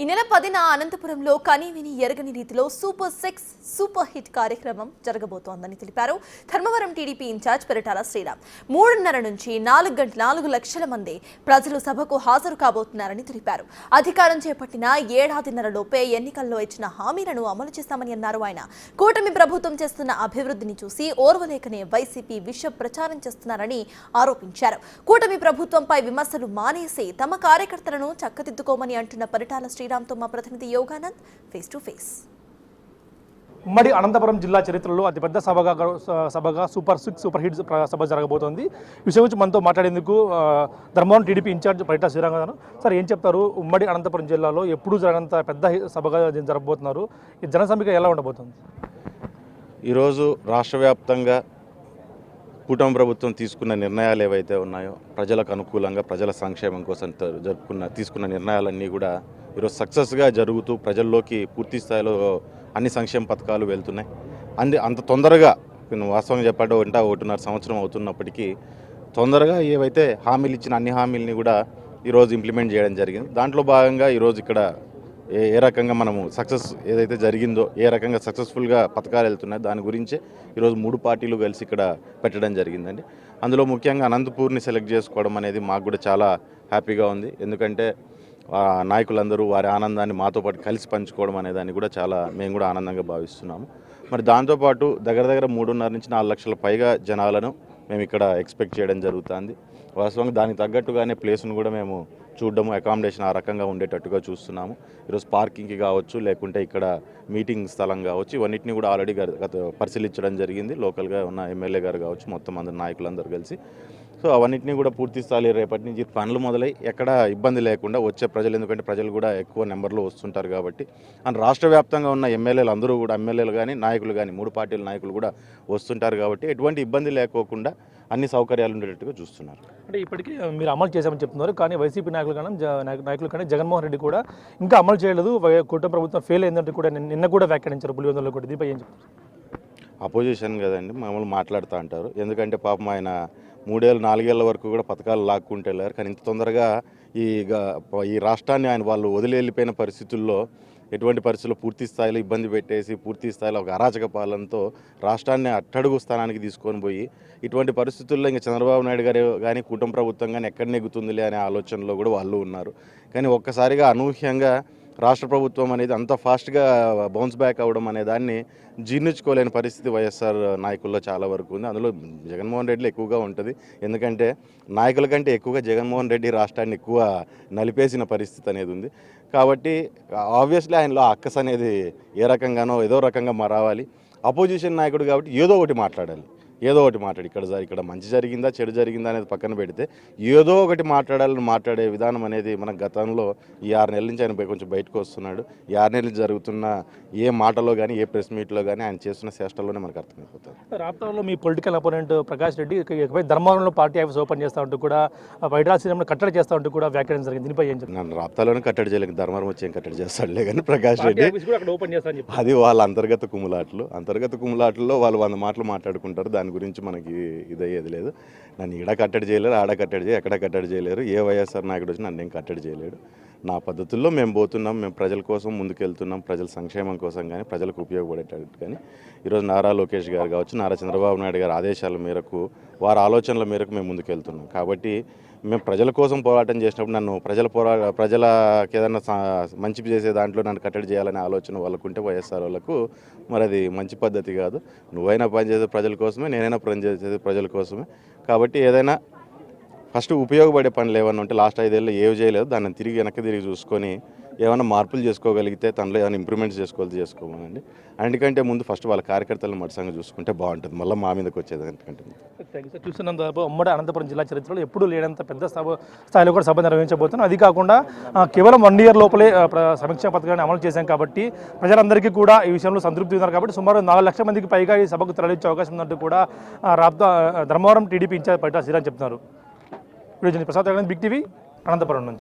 ఈ నెల 10న అనంతపురంలో కనీవిని ఎరగని రీతిలో సూపర్ 6 సూపర్ హిట్ కార్యక్రమం జరగబోతోందని తెలిపారు ధర్మవరం టీడీపీ ఇన్ఛార్జ్ పెరటాల శ్రీరామ్. 3:30 నుంచి 4 లక్షల మంది ప్రజలు సభకు హాజరు కాబోతున్నారని తెలిపారు. అధికారం చేపట్టిన ఏడాదిన్నరలోపే ఎన్నికల్లో ఇచ్చిన హామీలను అమలు చేస్తామని అన్నారు ఆయన. కూటమి ప్రభుత్వం చేస్తున్న అభివృద్ధిని చూసి ఓర్వలేకనే వైసీపీ విష ప్రచారం చేస్తున్నారని ఆరోపించారు. కూటమి ప్రభుత్వంపై విమర్శలు మానేసి తమ కార్యకర్తలను చక్కదిద్దుకోమని అంటున్న పెరటాల శ్రీరామ్తో మా ప్రతినిధి యోగానంద్ ఫేస్ టు ఫేస్. ఉమ్మడి అనంతపురం జిల్లా చరిత్రలో అతిపెద్ద సభగా సూపర్ 6 సూపర్ హిట్ సభ జరగబోతోంది. ఈ విషయం గురించి మనతో మాట్లాడేందుకు ధర్మవరం టీడీపీ ఇన్ఛార్జ్ పెరటాల శ్రీరామ్ గారు. సార్, ఏం చెప్తారు? ఉమ్మడి అనంతపురం జిల్లాలో ఎప్పుడూ జరగనంత పెద్ద సభగా జరగబోతున్నారు. ఈ జనసమిక ఎలా ఉండబోతుంది? ఈరోజు రాష్ట్ర వ్యాప్తంగా కూటమి ప్రభుత్వం తీసుకున్న నిర్ణయాలు ఏవైతే ఉన్నాయో, ప్రజలకు అనుకూలంగా ప్రజల సంక్షేమం కోసం తీసుకున్న నిర్ణయాలన్నీ కూడా ఈరోజు సక్సెస్గా జరుగుతూ ప్రజల్లోకి పూర్తి స్థాయిలో అన్ని సంక్షేమ పథకాలు వెళ్తున్నాయి. అంత తొందరగా వాస్తవంగా చెప్పాలంటే 1.5 సంవత్సరం అవుతున్నప్పటికీ తొందరగా ఏవైతే హామీలు ఇచ్చిన అన్ని హామీలని కూడా ఈరోజు ఇంప్లిమెంట్ చేయడం జరిగింది. దాంట్లో భాగంగా ఈరోజు ఇక్కడ ఏ రకంగా మనము సక్సెస్ ఏదైతే జరిగిందో, ఏ రకంగా సక్సెస్ఫుల్గా పథకాలు వెళ్తున్నాయో దాని గురించే ఈరోజు 3 పార్టీలు కలిసి ఇక్కడ పెట్టడం జరిగిందండి. అందులో ముఖ్యంగా అనంతపూర్ని సెలెక్ట్ చేసుకోవడం అనేది మాకు కూడా చాలా హ్యాపీగా ఉంది. ఎందుకంటే నాయకులందరూ వారి ఆనందాన్ని మాతో పాటు కలిసి పంచుకోవడం అనే దాన్ని కూడా మేము కూడా ఆనందంగా భావిస్తున్నాము. మరి దాంతోపాటు దగ్గర 3.5 నుంచి 4 లక్షల పైగా జనాలను మేము ఇక్కడ ఎక్స్పెక్ట్ చేయడం జరుగుతుంది. వాస్తవంగా దానికి తగ్గట్టుగానే ప్లేస్ను కూడా మేము చూడడము, అకామిడేషన్ ఆ రకంగా ఉండేటట్టుగా చూస్తున్నాము. ఈరోజు పార్కింగ్కి కావచ్చు, లేకుంటే ఇక్కడ మీటింగ్ స్థలం కావచ్చు, ఇవన్నిటిని కూడా ఆల్రెడీ పరిశీలించడం జరిగింది. లోకల్గా ఉన్న ఎమ్మెల్యే గారు కావచ్చు, మొత్తం అందరు నాయకులందరూ కలిసి. సో అవన్నింటినీ కూడా పూర్తి స్థాయి రేపటి నుంచి పనులు మొదలై ఎక్కడ ఇబ్బంది లేకుండా వచ్చే ప్రజలు, ఎందుకంటే ప్రజలు కూడా ఎక్కువ నెంబర్లో వస్తుంటారు కాబట్టి, అండ్ రాష్ట్ర వ్యాప్తంగా ఉన్న ఎమ్మెల్యేలు అందరూ కూడా, ఎమ్మెల్యేలు కానీ నాయకులు కానీ 3 పార్టీల నాయకులు కూడా వస్తుంటారు కాబట్టి ఎటువంటి ఇబ్బంది లేకోకుండా అన్ని సౌకర్యాలు ఉండేటట్టుగా చూస్తున్నారు. అంటే ఇప్పటికీ మీరు అమలు చేశామని చెప్తున్నారు, కానీ వైసీపీ నాయకులు కానీ జగన్మోహన్ రెడ్డి కూడా ఇంకా అమలు చేయలేదు. కూటమి ప్రభుత్వం ఫెయిల్ అయిందంటే కూడా నిన్న కూడా వ్యాఖ్యానించారు పులివెందులలో కూడా. దీనిపై ఏం చెప్తారు? అపోజిషన్ కదండి, మామూలు మాట్లాడుతూ అంటారు. ఎందుకంటే పాపం ఆయన 3-4 ఏళ్ల వరకు కూడా పథకాలు లాక్కుంటూ వెళ్ళారు. కానీ ఇంత తొందరగా ఈ రాష్ట్రాన్ని వాళ్ళు వదిలి వెళ్ళిపోయిన పరిస్థితుల్లో, ఎటువంటి పరిస్థితుల్లో పూర్తి స్థాయిలో ఇబ్బంది పెట్టేసి, పూర్తి స్థాయిలో ఒక అరాచక పాలనతో రాష్ట్రాన్ని అట్టడుగు స్థానానికి తీసుకొని పోయి, ఇటువంటి పరిస్థితుల్లో ఇంకా చంద్రబాబు నాయుడు గారు కానీ కూటమి ప్రభుత్వం కానీ ఎక్కడ నెగ్గుతుందిలే అనే ఆలోచనలో కూడా వాళ్ళు ఉన్నారు. కానీ ఒక్కసారిగా అనూహ్యంగా రాష్ట్ర ప్రభుత్వం అనేది అంత ఫాస్ట్గా బౌన్స్ బ్యాక్ అవ్వడం అనే దాన్ని జీర్ణించుకోలేని పరిస్థితి వైఎస్ఆర్ నాయకుల్లో చాలా వరకు ఉంది. అందులో జగన్మోహన్ రెడ్డిలో ఎక్కువగా ఉంటుంది. ఎందుకంటే నాయకుల కంటే ఎక్కువగా జగన్మోహన్ రెడ్డి రాష్ట్రాన్ని ఎక్కువ నలిపేసిన పరిస్థితి అనేది ఉంది. కాబట్టి ఆబ్వియస్లీ ఆయనలో అక్కస్ అనేది ఏ రకంగానో ఏదో రకంగా రావాలి. అపోజిషన్ నాయకుడు కాబట్టి ఏదో ఒకటి మాట్లాడాలి. ఇక్కడ మంచి జరిగిందా చెడు జరిగిందా అనేది పక్కన పెడితే ఏదో ఒకటి మాట్లాడే విధానం అనేది మన గతంలో ఈ 6 నెలల నుంచి ఆయన కొంచెం బయటకు వస్తున్నాడు. ఈ 6 నెలలు జరుగుతున్న ఏ మాటలో కానీ, ఏ ప్రెస్ మీట్లో కానీ ఆయన చేస్తున్న చేష్టల్లోనే మనకు అర్థమైపోతుంది. రాప్తాలో మీ పొలిటికల్ అపోనెంట్ ప్రకాష్ రెడ్డి ఇకపై ధర్మవరంలో పార్టీ ఆఫీస్ ఓపెన్ చేస్తూ ఉంటూ కూడా, బయట సినిమాను కట్టడి చేస్తూ ఉంటూ కూడా వ్యాఖ్యానం జరిగింది. దీనిపై ఏం చెప్తాను? నన్ను రాప్తాలోనే కట్టడి చేయలేదు, ధర్మవరం వచ్చి ఏం కట్టడి చేస్తాడులే. కానీ ప్రకాష్ రెడ్డి ఓపెన్ చేస్తాను, అది వాళ్ళ అంతర్గత కుమ్ములాటల్లో వాళ్ళు 100 మాటలు మాట్లాడుకుంటారు. దాని గురించి మనకి ఇదయ్యేది లేదు. నన్ను ఈడ కట్టడి చేయలేరు, ఆడ కట్టడి ఎక్కడ కట్టడి చేయలేరు. ఏ వైఎస్ఆర్ నాయకుడు వచ్చి నన్ను ఏం కట్టడి చేయలేడు. నా పద్ధతుల్లో మేము పోతున్నాం, మేము ప్రజల కోసం ముందుకెళ్తున్నాం, ప్రజల సంక్షేమం కోసం కానీ, ప్రజలకు ఉపయోగపడేటట్టు కానీ. ఈరోజు నారా లోకేష్ గారు కావచ్చు, నారా చంద్రబాబు నాయుడు గారి ఆదేశాల మేరకు, వారి ఆలోచనల మేరకు మేము ముందుకెళ్తున్నాం. కాబట్టి మేము ప్రజల కోసం పోరాటం చేసినప్పుడు నన్ను ప్రజలకు ఏదైనా మంచి చేసే దాంట్లో నన్ను కట్టడి చేయాలనే ఆలోచన వాళ్ళకుంటే వైఎస్ఆర్ వాళ్ళకు మరి అది మంచి పద్ధతి కాదు. నువ్వైనా పనిచేసేది ప్రజల కోసమే, నేనైనా పనిచేసేది ప్రజల కోసమే. కాబట్టి ఏదైనా ఫస్ట్ ఉపయోగపడే పనులు ఏమన్నా ఉంటే లాస్ట్ 5 ఏళ్ళు ఏవి చేయలేదు, దాన్ని వెనక్కి తిరిగి చూసుకొని ఏమైనా మార్పులు చేసుకోగలిగితే, తనలో ఏమైనా ఇంప్రూవ్మెంట్స్ చేసుకోమనండి. అన్నిటికంటే ముందు ఫస్ట్ వాళ్ళ కార్యకర్తలను మట్సంగా చూసుకుంటే బాగుంటుంది, మళ్ళీ మా మీదకి వచ్చేది ఎందుకంటే. చూస్తున్నంత ఉమ్మడి అనంతపురం జిల్లా చరిత్రలో ఎప్పుడూ లేనంత పెద్ద స్థాయిలో కూడా సభ నిర్వహించబోతున్నాం. అది కాకుండా కేవలం 1 ఇయర్ లోపలే సమీక్షా పథకాన్ని అమలు చేశాం కాబట్టి ప్రజలందరికీ కూడా ఈ విషయంలో సంతృప్తి ఉన్నారు. కాబట్టి సుమారు 4 లక్షల మందికి పైగా ఈ సభకు తరలించే అవకాశం ఉందంటూ కూడా ధర్మవరం టీడీపీ ఇన్ఛార్జ్ పెరటాల శ్రీరామ్ చెప్తున్నారు. ప్రసాద్, బిగ్ టీవీ, అనంతపురం నుంచి.